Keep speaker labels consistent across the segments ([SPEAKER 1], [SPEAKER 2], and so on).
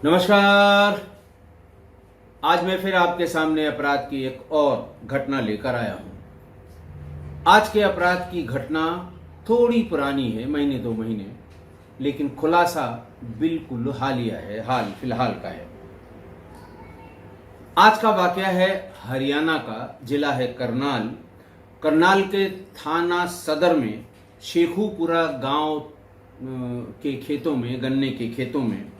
[SPEAKER 1] नमस्कार। आज मैं फिर आपके सामने अपराध की एक और घटना लेकर आया हूं। आज के अपराध की घटना थोड़ी पुरानी है, महीने दो महीने, लेकिन खुलासा बिल्कुल हालिया है, हाल फिलहाल का है। आज का वाकया है हरियाणा का, जिला है करनाल। करनाल के थाना सदर में शेखुपुरा गांव के खेतों में, गन्ने के खेतों में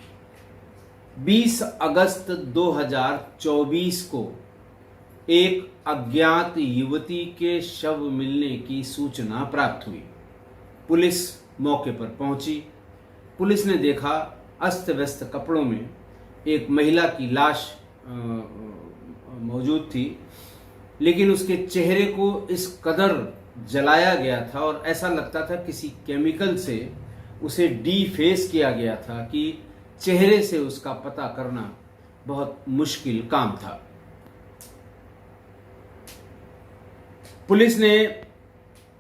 [SPEAKER 1] 20 अगस्त 2024 को एक अज्ञात युवती के शव मिलने की सूचना प्राप्त हुई। पुलिस मौके पर पहुंची। पुलिस ने देखा अस्त व्यस्त कपड़ों में एक महिला की लाश मौजूद थी, लेकिन उसके चेहरे को इस कदर जलाया गया था और ऐसा लगता था किसी केमिकल से उसे डीफेस किया गया था कि चेहरे से उसका पता करना बहुत मुश्किल काम था। पुलिस ने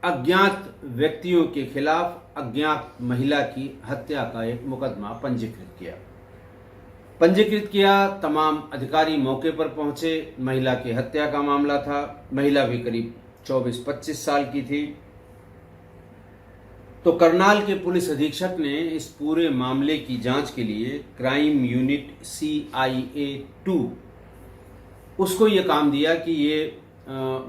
[SPEAKER 1] अज्ञात व्यक्तियों के खिलाफ अज्ञात महिला की हत्या का एक मुकदमा पंजीकृत किया। तमाम अधिकारी मौके पर पहुंचे। महिला की हत्या का मामला था। महिला भी करीब 24-25 साल की थी। तो करनाल के पुलिस अधीक्षक ने इस पूरे मामले की जांच के लिए क्राइम यूनिट CIA 2 उसको ये काम दिया कि ये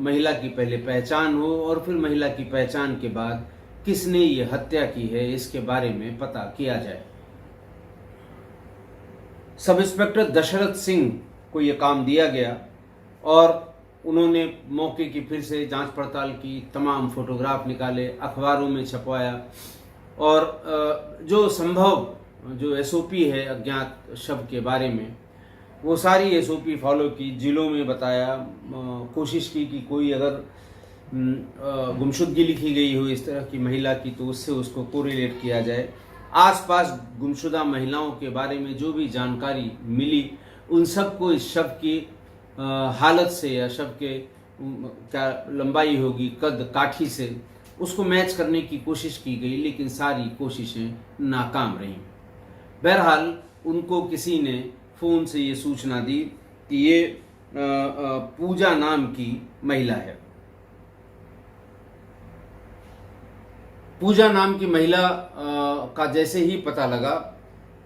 [SPEAKER 1] महिला की पहले पहचान हो और फिर महिला की पहचान के बाद किसने ये हत्या की है इसके बारे में पता किया जाए। सब इंस्पेक्टर दशरथ सिंह को ये काम दिया गया और उन्होंने मौके की फिर से जांच पड़ताल की, तमाम फोटोग्राफ निकाले, अखबारों में छपवाया और जो संभव जो SOP है अज्ञात शव के बारे में, वो सारी SOP फॉलो की। जिलों में बताया, कोशिश की कि कोई अगर गुमशुदगी लिखी गई हो इस तरह की महिला की तो उससे उसको कोरिलेट किया जाए। आसपास गुमशुदा महिलाओं के बारे में जो भी जानकारी मिली उन सबको इस शव की हालत से या शव के क्या लंबाई होगी, कद काठी से, उसको मैच करने की कोशिश की गई, लेकिन सारी कोशिशें नाकाम रहीं। बहरहाल उनको किसी ने फ़ोन से ये सूचना दी कि ये पूजा नाम की महिला है। पूजा नाम की महिला का जैसे ही पता लगा,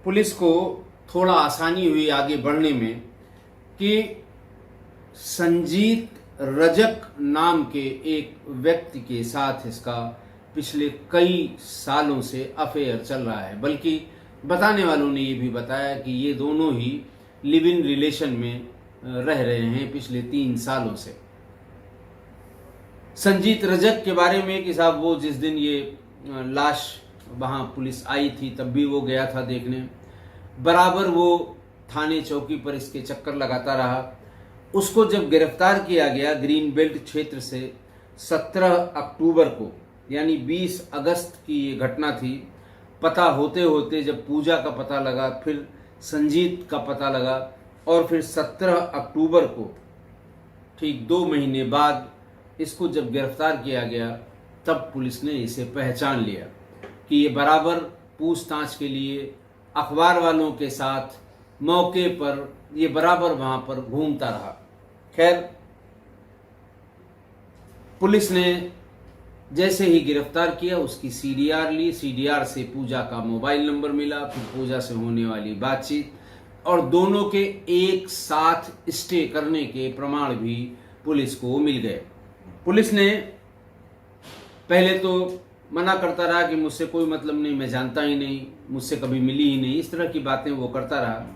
[SPEAKER 1] पुलिस को थोड़ा आसानी हुई आगे बढ़ने में कि संजीत रजक नाम के एक व्यक्ति के साथ इसका पिछले कई सालों से अफेयर चल रहा है। बल्कि बताने वालों ने ये भी बताया कि ये दोनों ही लिव इन रिलेशन में रह रहे हैं पिछले 3 सालों से। संजीत रजक के बारे में कि साहब वो जिस दिन ये लाश वहाँ पुलिस आई थी तब भी वो गया था देखने, बराबर वो थाने चौकी पर इसके चक्कर लगाता रहा। उसको जब गिरफ्तार किया गया ग्रीन बेल्ट क्षेत्र से 17 अक्टूबर को, यानी 20 अगस्त की ये घटना थी। पता होते होते जब पूजा का पता लगा, फिर संजीत का पता लगा और फिर 17 अक्टूबर को, ठीक 2 महीने बाद इसको जब गिरफ्तार किया गया, तब पुलिस ने इसे पहचान लिया कि ये बराबर पूछताछ के लिए अखबार वालों के साथ मौके पर ये बराबर वहां पर घूमता रहा। खैर, पुलिस ने जैसे ही गिरफ्तार किया उसकी CDR ली। CDR से पूजा का मोबाइल नंबर मिला, फिर पूजा से होने वाली बातचीत और दोनों के एक साथ स्टे करने के प्रमाण भी पुलिस को मिल गए। पुलिस ने पहले तो मना करता रहा कि मुझसे कोई मतलब नहीं, मैं जानता ही नहीं, मुझसे कभी मिली ही नहीं, इस तरह की बातें वो करता रहा।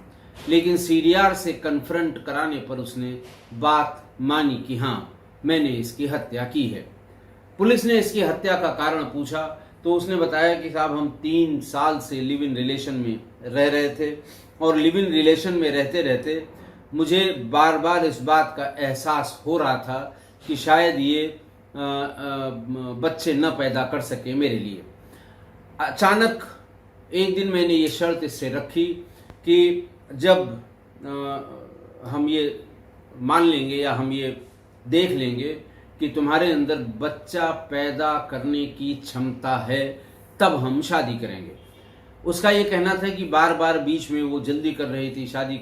[SPEAKER 1] लेकिन CDR से कन्फ्रंट कराने पर उसने बात मानी कि हाँ, मैंने इसकी हत्या की है। पुलिस ने इसकी हत्या का कारण पूछा तो उसने बताया कि साहब हम 3 साल से लिव इन रिलेशन में रह रहे थे और लिव इन रिलेशन में रहते रहते मुझे बार बार इस बात का एहसास हो रहा था कि शायद ये बच्चे न पैदा कर सके मेरे लिए। अचानक एक दिन मैंने ये शर्त इससे रखी कि जब हम ये मान लेंगे या हम ये देख लेंगे कि तुम्हारे अंदर बच्चा पैदा करने की क्षमता है, तब हम शादी करेंगे। उसका ये कहना था कि बार बार बीच में वो जल्दी कर रही थी, शादी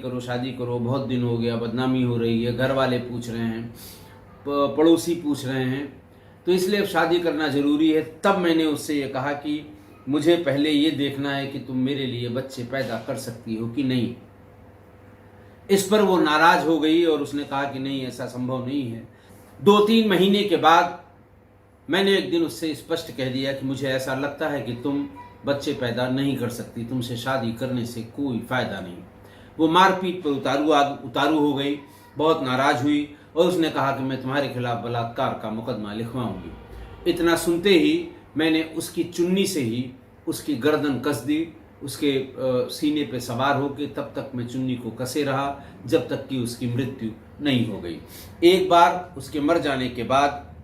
[SPEAKER 1] करो, बहुत दिन हो गया, बदनामी हो रही है, घर वाले पूछ रहे हैं, पड़ोसी पूछ रहे हैं, तो इसलिए अब शादी करना ज़रूरी है। तब मैंने उससे ये कहा कि मुझे पहले ये देखना है कि तुम मेरे लिए बच्चे पैदा कर सकती हो कि नहीं। इस पर वो नाराज़ हो गई और उसने कहा कि नहीं, ऐसा संभव नहीं है। 2-3 महीने के बाद मैंने एक दिन उससे स्पष्ट कह दिया कि मुझे ऐसा लगता है कि तुम बच्चे पैदा नहीं कर सकती, तुमसे शादी करने से कोई फ़ायदा नहीं। वो मारपीट पर उतारू हो गई, बहुत नाराज़ हुई और उसने कहा कि मैं तुम्हारे खिलाफ बलात्कार का मुकदमा लिखवाऊंगी। इतना सुनते ही मैंने उसकी चुन्नी से ही उसकी गर्दन कस दी, उसके सीने पे सवार होकर तब तक मैं चुन्नी को कसे रहा जब तक कि उसकी मृत्यु नहीं हो गई। एक बार उसके मर जाने के बाद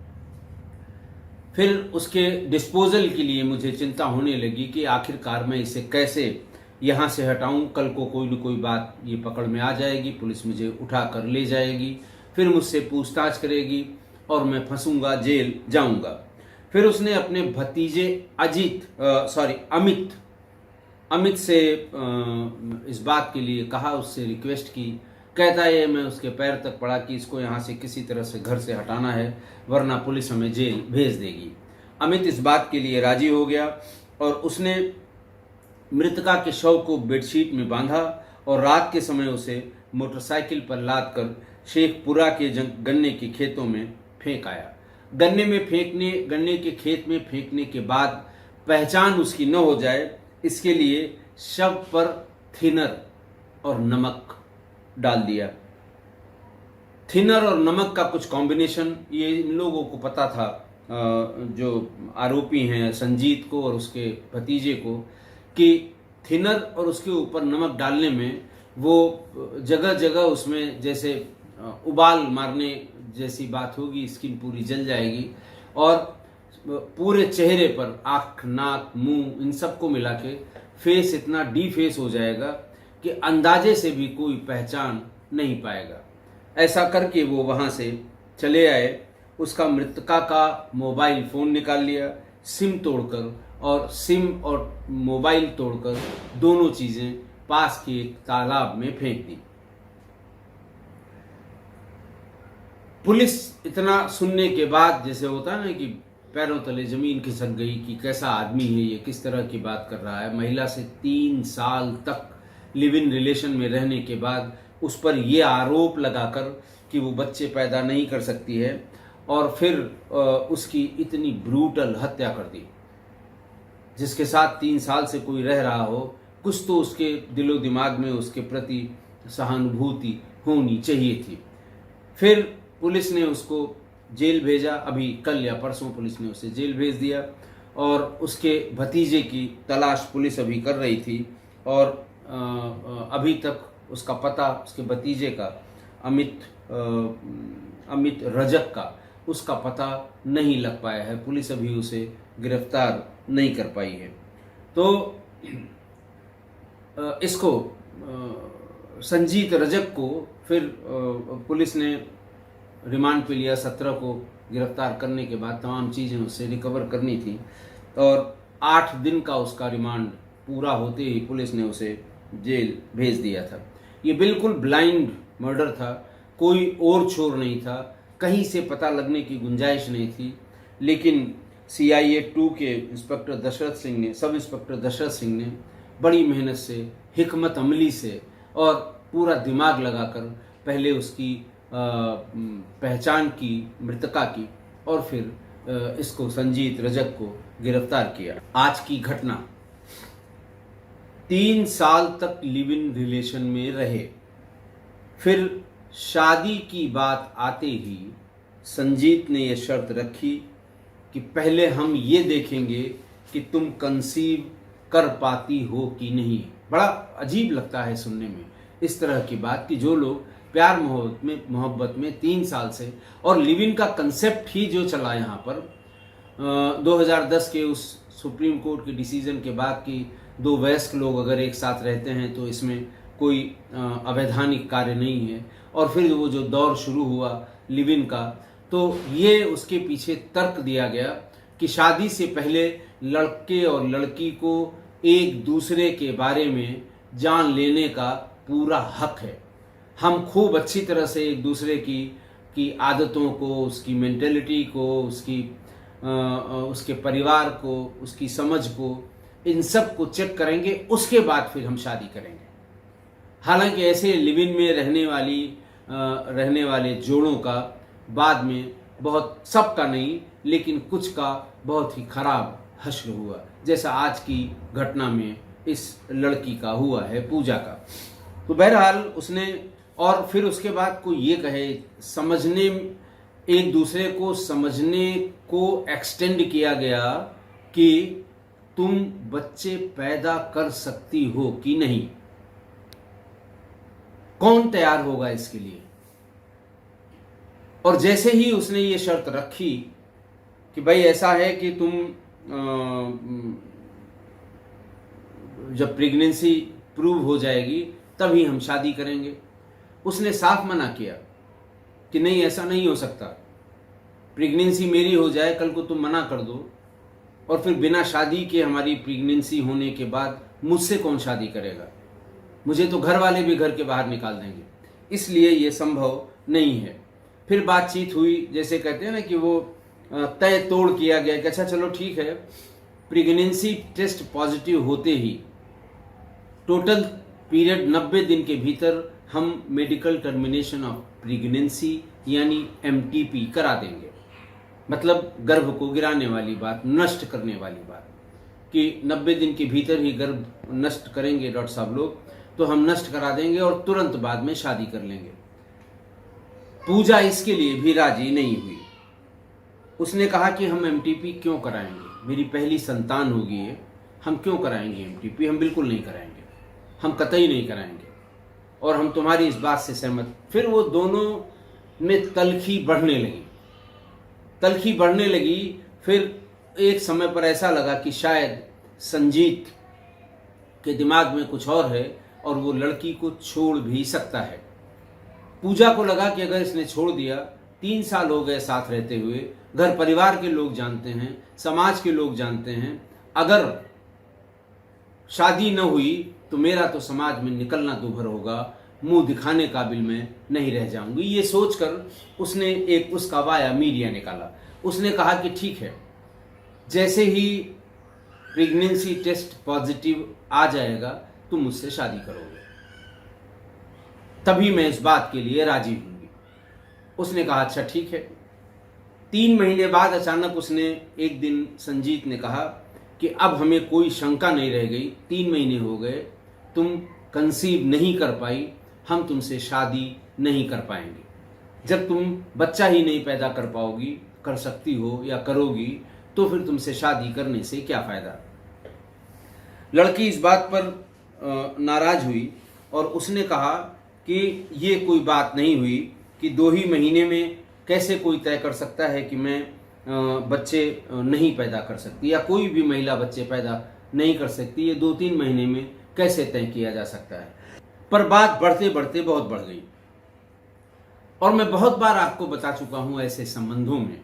[SPEAKER 1] फिर उसके डिस्पोजल के लिए मुझे चिंता होने लगी कि आखिरकार मैं इसे कैसे यहाँ से हटाऊं। कल को कोई न कोई बात ये पकड़ में आ जाएगी, पुलिस मुझे उठा कर ले जाएगी, फिर मुझसे पूछताछ करेगी और मैं फंसूंगा, जेल जाऊंगा। फिर उसने अपने भतीजे अमित से इस बात के लिए कहा, उससे रिक्वेस्ट की। कहता है मैं उसके पैर तक पड़ा कि इसको यहाँ से किसी तरह से घर से हटाना है, वरना पुलिस हमें जेल भेज देगी। अमित इस बात के लिए राजी हो गया और उसने मृतका के शव को बेडशीट में बांधा और रात के समय उसे मोटरसाइकिल पर लाद कर शेखपुरा के गन्ने के खेतों में फेंक आया। गन्ने के खेत में फेंकने के बाद पहचान उसकी न हो जाए, इसके लिए शव पर थिनर और नमक डाल दिया। थिनर और नमक का कुछ कॉम्बिनेशन ये इन लोगों को पता था, जो आरोपी हैं संजीत को और उसके भतीजे को, कि थिनर और उसके ऊपर नमक डालने में वो जगह जगह उसमें जैसे उबाल मारने जैसी बात होगी, स्किन पूरी जल जाएगी और पूरे चेहरे पर आँख, नाक, मुंह इन सबको मिला के फेस इतना डीफेस हो जाएगा कि अंदाजे से भी कोई पहचान नहीं पाएगा। ऐसा करके वो वहाँ से चले आए। उसका मृतका का मोबाइल फ़ोन निकाल लिया, सिम तोड़कर, और सिम और मोबाइल तोड़कर दोनों चीज़ें पास के एक तालाब में फेंक दी। पुलिस इतना सुनने के बाद, जैसे होता है ना कि पैरों तले जमीन खिसक गई कि कैसा आदमी है ये, किस तरह की बात कर रहा है। महिला से 3 साल तक लिव इन रिलेशन में रहने के बाद उस पर यह आरोप लगाकर कि वो बच्चे पैदा नहीं कर सकती है और फिर उसकी इतनी ब्रूटल हत्या कर दी। जिसके साथ 3 साल से कोई रह रहा हो, कुछ तो उसके दिलो दिमाग में उसके प्रति सहानुभूति होनी चाहिए थी। फिर पुलिस ने उसको जेल भेजा, अभी कल या परसों पुलिस ने उसे जेल भेज दिया और उसके भतीजे की तलाश पुलिस अभी कर रही थी और अभी तक उसका पता, उसके भतीजे का अमित रजक का, उसका पता नहीं लग पाया है। पुलिस अभी उसे गिरफ्तार नहीं कर पाई है। तो इसको संजीत रजक को फिर पुलिस ने रिमांड पे लिया। 17 को गिरफ्तार करने के बाद तमाम चीज़ें उससे रिकवर करनी थी और 8 दिन का उसका रिमांड पूरा होते ही पुलिस ने उसे जेल भेज दिया था। ये बिल्कुल ब्लाइंड मर्डर था, कोई और छोर नहीं था, कहीं से पता लगने की गुंजाइश नहीं थी। लेकिन CIA 2 के सब इंस्पेक्टर दशरथ सिंह ने बड़ी मेहनत से, हिकमत अमली से और पूरा दिमाग लगाकर पहले उसकी पहचान की, मृतका की, और फिर इसको संजीत रजक को गिरफ्तार किया। आज की घटना, 3 साल तक लिव इन रिलेशन में रहे, फिर शादी की बात आते ही संजीत ने यह शर्त रखी कि पहले हम ये देखेंगे कि तुम कंसीव कर पाती हो कि नहीं। बड़ा अजीब लगता है सुनने में इस तरह की बात कि जो लोग प्यार मोहब्बत में 3 साल से, और लिव इन का कंसेप्ट ही जो चला यहाँ पर 2010 के उस सुप्रीम कोर्ट के डिसीजन के बाद कि 2 वयस्क लोग अगर एक साथ रहते हैं तो इसमें कोई अवैधानिक कार्य नहीं है, और फिर वो जो दौर शुरू हुआ लिव इन का, तो ये उसके पीछे तर्क दिया गया कि शादी से पहले लड़के और लड़की को एक दूसरे के बारे में जान लेने का पूरा हक है। हम खूब अच्छी तरह से एक दूसरे की आदतों को, उसकी मेंटेलिटी को, उसके परिवार को, उसकी समझ को, इन सब को चेक करेंगे, उसके बाद फिर हम शादी करेंगे। हालांकि ऐसे लिव इन में रहने वाले जोड़ों का बाद में बहुत, सबका नहीं लेकिन कुछ का बहुत ही खराब हश्र हुआ, जैसा आज की घटना में इस लड़की का हुआ है, पूजा का। तो बहरहाल उसने, और फिर उसके बाद कोई ये कहे, समझने, एक दूसरे को समझने को एक्सटेंड किया गया कि तुम बच्चे पैदा कर सकती हो कि नहीं, कौन तैयार होगा इसके लिए। और जैसे ही उसने ये शर्त रखी कि भाई ऐसा है कि तुम जब प्रेगनेंसी प्रूव हो जाएगी तभी हम शादी करेंगे, उसने साफ मना किया कि नहीं, ऐसा नहीं हो सकता, प्रेगनेंसी मेरी हो जाए, कल को तुम मना कर दो और फिर बिना शादी के हमारी प्रेगनेंसी होने के बाद मुझसे कौन शादी करेगा, मुझे तो घर वाले भी घर के बाहर निकाल देंगे, इसलिए ये संभव नहीं है। फिर बातचीत हुई, जैसे कहते हैं ना कि वो तय तोड़ किया गया कि अच्छा चलो ठीक है, प्रेगनेंसी टेस्ट पॉजिटिव होते ही टोटल पीरियड 90 दिन के भीतर हम मेडिकल टर्मिनेशन ऑफ प्रेगनेंसी यानी MTP करा देंगे। मतलब गर्भ को गिराने वाली बात, नष्ट करने वाली बात, कि 90 दिन के भीतर ही गर्भ नष्ट करेंगे डॉक्टर साहब लोग, तो हम नष्ट करा देंगे और तुरंत बाद में शादी कर लेंगे। पूजा इसके लिए भी राजी नहीं हुई। उसने कहा कि हम MTP क्यों कराएंगे, मेरी पहली संतान होगी ये, हम क्यों कराएंगे MTP, हम बिल्कुल नहीं कराएंगे, हम कतई नहीं कराएंगे, और हम तुम्हारी इस बात से सहमत। फिर वो दोनों में तलखी बढ़ने लगी। फिर एक समय पर ऐसा लगा कि शायद संजीत के दिमाग में कुछ और है और वो लड़की को छोड़ भी सकता है। पूजा को लगा कि अगर इसने छोड़ दिया, 3 साल हो गए साथ रहते हुए, घर परिवार के लोग जानते हैं, समाज के लोग जानते हैं, अगर शादी न हुई तो मेरा तो समाज में निकलना दूभर होगा, मुंह दिखाने काबिल मैं नहीं रह जाऊंगी। ये सोचकर उसने एक उसका वाया मीडिया निकाला। उसने कहा कि ठीक है, जैसे ही प्रेगनेंसी टेस्ट पॉजिटिव आ जाएगा तुम मुझसे शादी करोगे, तभी मैं इस बात के लिए राजी हूंगी। उसने कहा अच्छा ठीक है। 3 महीने बाद अचानक उसने एक दिन, संजीत ने कहा कि अब हमें कोई शंका नहीं रह गई, 3 महीने हो गए, तुम कंसीव नहीं कर पाई, हम तुमसे शादी नहीं कर पाएंगे। जब तुम बच्चा ही नहीं पैदा कर पाओगी, कर सकती हो या करोगी, तो फिर तुमसे शादी करने से क्या फायदा। लड़की इस बात पर नाराज हुई और उसने कहा कि ये कोई बात नहीं हुई कि 2 ही महीने में कैसे कोई तय कर सकता है कि मैं बच्चे नहीं पैदा कर सकती, या कोई भी महिला बच्चे पैदा नहीं कर सकती, ये 2-3 महीने में कैसे तय किया जा सकता है। पर बात बढ़ते बढ़ते बहुत बढ़ गई, और मैं बहुत बार आपको बता चुका हूं ऐसे संबंधों में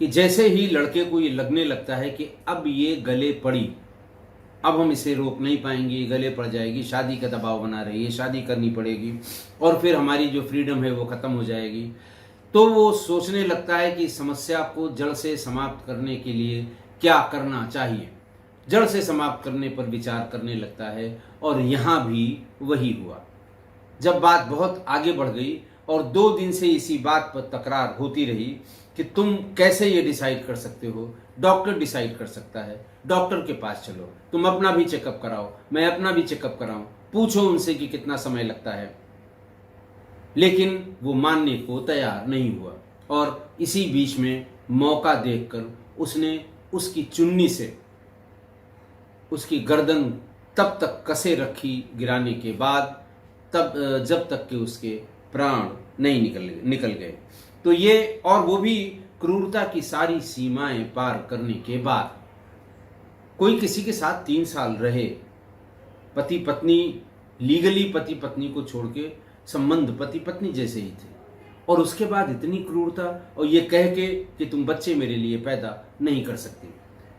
[SPEAKER 1] कि जैसे ही लड़के को ये लगने लगता है कि अब ये गले पड़ी, अब हम इसे रोक नहीं पाएंगे, गले पड़ जाएगी, शादी का दबाव बना रही है, शादी करनी पड़ेगी और फिर हमारी जो फ्रीडम है वो खत्म हो जाएगी, तो वो सोचने लगता है कि समस्या को जड़ से समाप्त करने के लिए क्या करना चाहिए। जड़ से समाप्त करने पर विचार करने लगता है, और यहाँ भी वही हुआ। जब बात बहुत आगे बढ़ गई और 2 दिन से इसी बात पर तकरार होती रही कि तुम कैसे ये डिसाइड कर सकते हो, डॉक्टर डिसाइड कर सकता है, डॉक्टर के पास चलो, तुम अपना भी चेकअप कराओ, मैं अपना भी चेकअप कराऊं, पूछो उनसे कि कितना समय लगता है। लेकिन वो मानने को तैयार नहीं हुआ, और इसी बीच में मौका देखकर उसने उसकी चुन्नी से उसकी गर्दन तब तक कसे रखी गिराने के बाद, तब जब तक कि उसके प्राण नहीं निकल गए। तो ये, और वो भी क्रूरता की सारी सीमाएं पार करने के बाद। कोई किसी के साथ 3 साल रहे, पति पत्नी, लीगली पति पत्नी को छोड़ के संबंध पति पत्नी जैसे ही थे, और उसके बाद इतनी क्रूरता, और ये कह के कि तुम बच्चे मेरे लिए पैदा नहीं कर सकती।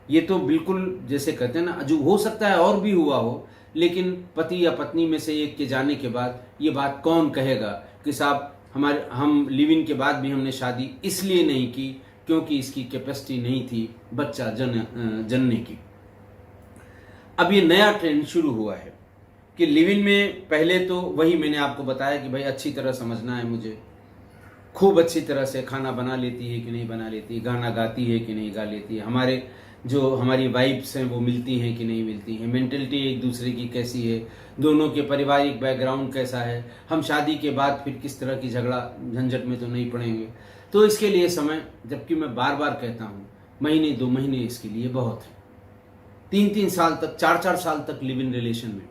[SPEAKER 1] ये तो बिल्कुल जैसे कहते हैं ना, अजूब हो सकता है और भी हुआ हो, लेकिन पति या पत्नी में से एक के जाने के बाद ये बात कौन कहेगा कि साहब हम लिव इन के बाद भी हमने शादी इसलिए नहीं की क्योंकि इसकी कैपेसिटी नहीं थी बच्चा जनने की। अब ये नया ट्रेंड शुरू हुआ है कि लिव इन में पहले तो वही मैंने आपको बताया कि भाई अच्छी तरह समझना है मुझे, खूब अच्छी तरह से खाना बना लेती है कि नहीं बना लेती, गाना गाती है कि नहीं गा लेती है, हमारी वाइब्स हैं वो मिलती हैं कि नहीं मिलती हैं, मेंटलिटी एक दूसरे की कैसी है, दोनों के पारिवारिक बैकग्राउंड कैसा है, हम शादी के बाद फिर किस तरह की झगड़ा झंझट में तो नहीं पड़ेंगे। तो इसके लिए समय, जबकि मैं बार बार कहता हूँ महीने 2 महीने इसके लिए बहुत है, 3-3 साल तक 4-4 साल तक लिव इन रिलेशन में।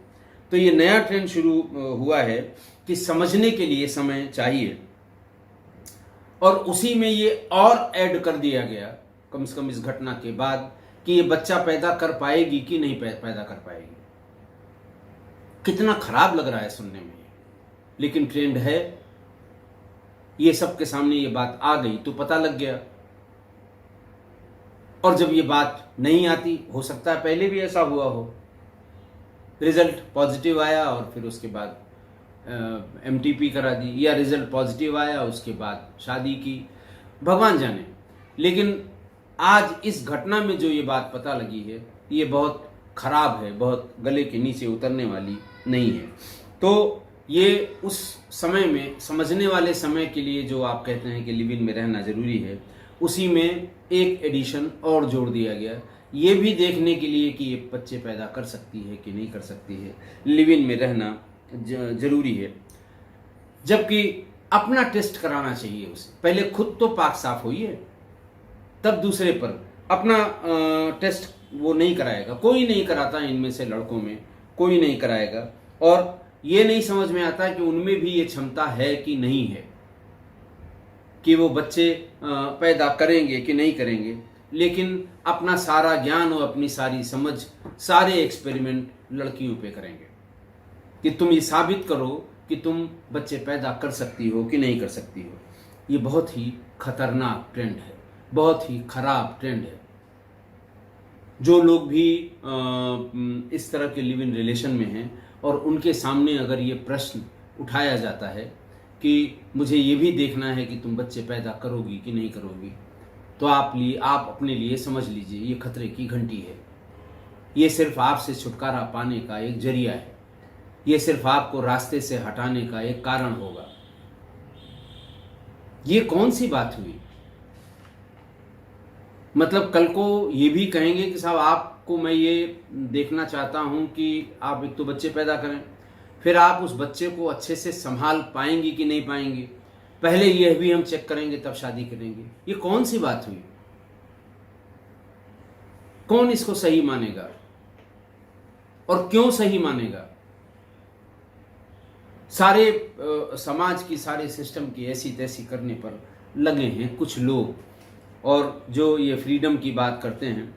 [SPEAKER 1] तो ये नया ट्रेंड शुरू हुआ है कि समझने के लिए समय चाहिए, और उसी में ये और ऐड कर दिया गया कम से कम इस घटना के बाद कि ये बच्चा पैदा कर पाएगी कि नहीं पैदा कर पाएगी। कितना खराब लग रहा है सुनने में, लेकिन ट्रेंड है। ये सबके सामने ये बात आ गई तो पता लग गया, और जब ये बात नहीं आती, हो सकता है पहले भी ऐसा हुआ हो, रिजल्ट पॉजिटिव आया और फिर उसके बाद MTP करा दी, या रिजल्ट पॉजिटिव आया उसके बाद शादी की, भगवान जाने। लेकिन आज इस घटना में जो ये बात पता लगी है ये बहुत खराब है, बहुत गले के नीचे उतरने वाली नहीं है। तो ये उस समय में, समझने वाले समय के लिए जो आप कहते हैं कि लिव इन में रहना जरूरी है, उसी में एक एडिशन और जोड़ दिया गया, ये भी देखने के लिए कि ये बच्चे पैदा कर सकती है कि नहीं कर सकती है, लिव इन में रहना जरूरी है। जबकि अपना टेस्ट कराना चाहिए उसे, पहले खुद तो पाक साफ होइए तब दूसरे पर अपना टेस्ट वो नहीं कराएगा, कोई नहीं कराता इनमें से लड़कों में, कोई नहीं कराएगा। और ये नहीं समझ में आता कि उनमें भी ये क्षमता है कि नहीं है कि वो बच्चे पैदा करेंगे कि नहीं करेंगे। लेकिन अपना सारा ज्ञान और अपनी सारी समझ, सारे एक्सपेरिमेंट लड़कियों पे करेंगे कि तुम ये साबित करो कि तुम बच्चे पैदा कर सकती हो कि नहीं कर सकती हो। ये बहुत ही खतरनाक ट्रेंड है, बहुत ही खराब ट्रेंड है। जो लोग भी इस तरह के लिव इन रिलेशन में हैं और उनके सामने अगर ये प्रश्न उठाया जाता है कि मुझे ये भी देखना है कि तुम बच्चे पैदा करोगी कि नहीं करोगी, तो आप अपने लिए समझ लीजिए ये खतरे की घंटी है। ये सिर्फ आपसे छुटकारा पाने का एक जरिया है, ये सिर्फ आपको रास्ते से हटाने का एक कारण होगा। ये कौन सी बात हुई? मतलब कल को ये भी कहेंगे कि साहब आपको मैं ये देखना चाहता हूं कि आप एक तो बच्चे पैदा करें, फिर आप उस बच्चे को अच्छे से संभाल पाएंगी कि नहीं पाएंगी, पहले यह भी हम चेक करेंगे तब शादी करेंगे। ये कौन सी बात हुई? कौन इसको सही मानेगा और क्यों सही मानेगा? सारे समाज की, सारे सिस्टम की ऐसी तैसी करने पर लगे हैं कुछ लोग, और जो ये फ्रीडम की बात करते हैं,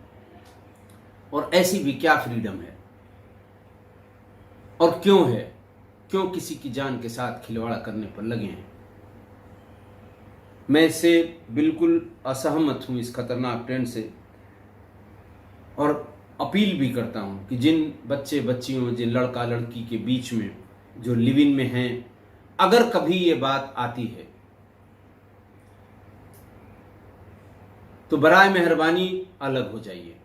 [SPEAKER 1] और ऐसी भी क्या फ्रीडम है और क्यों है? क्यों किसी की जान के साथ खिलवाड़ा करने पर लगे हैं? मैं इससे बिल्कुल असहमत हूं, इस खतरनाक ट्रेंड से, और अपील भी करता हूं कि जिन बच्चे बच्चियों, जिन लड़का लड़की के बीच में जो लिव इन में हैं, अगर कभी ये बात आती है तो बराए मेहरबानी अलग हो जाइए,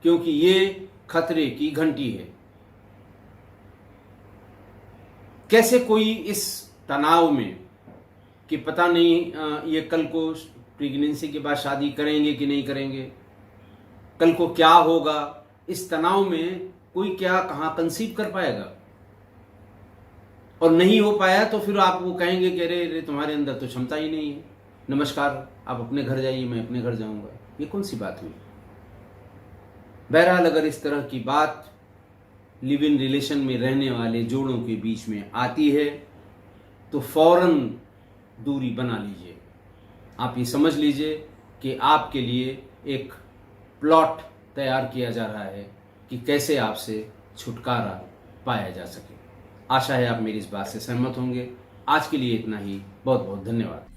[SPEAKER 1] क्योंकि ये खतरे की घंटी है। कैसे कोई इस तनाव में कि पता नहीं ये कल को प्रेगनेंसी के बाद शादी करेंगे कि नहीं करेंगे, कल को क्या होगा, इस तनाव में कोई क्या कहाँ कंसीव कर पाएगा? और नहीं हो पाया तो फिर आप वो कहेंगे कि अरे तुम्हारे अंदर तो क्षमता ही नहीं है, नमस्कार आप अपने घर जाइए, मैं अपने घर जाऊंगा। ये कौन सी बात हुई? बहरहाल अगर इस तरह की बात लिव इन रिलेशन में रहने वाले जोड़ों के बीच में आती है तो फौरन दूरी बना लीजिए। आप ये समझ लीजिए कि आपके लिए एक प्लॉट तैयार किया जा रहा है कि कैसे आपसे छुटकारा पाया जा सके। आशा है आप मेरी इस बात से सहमत होंगे। आज के लिए इतना ही। बहुत बहुत धन्यवाद।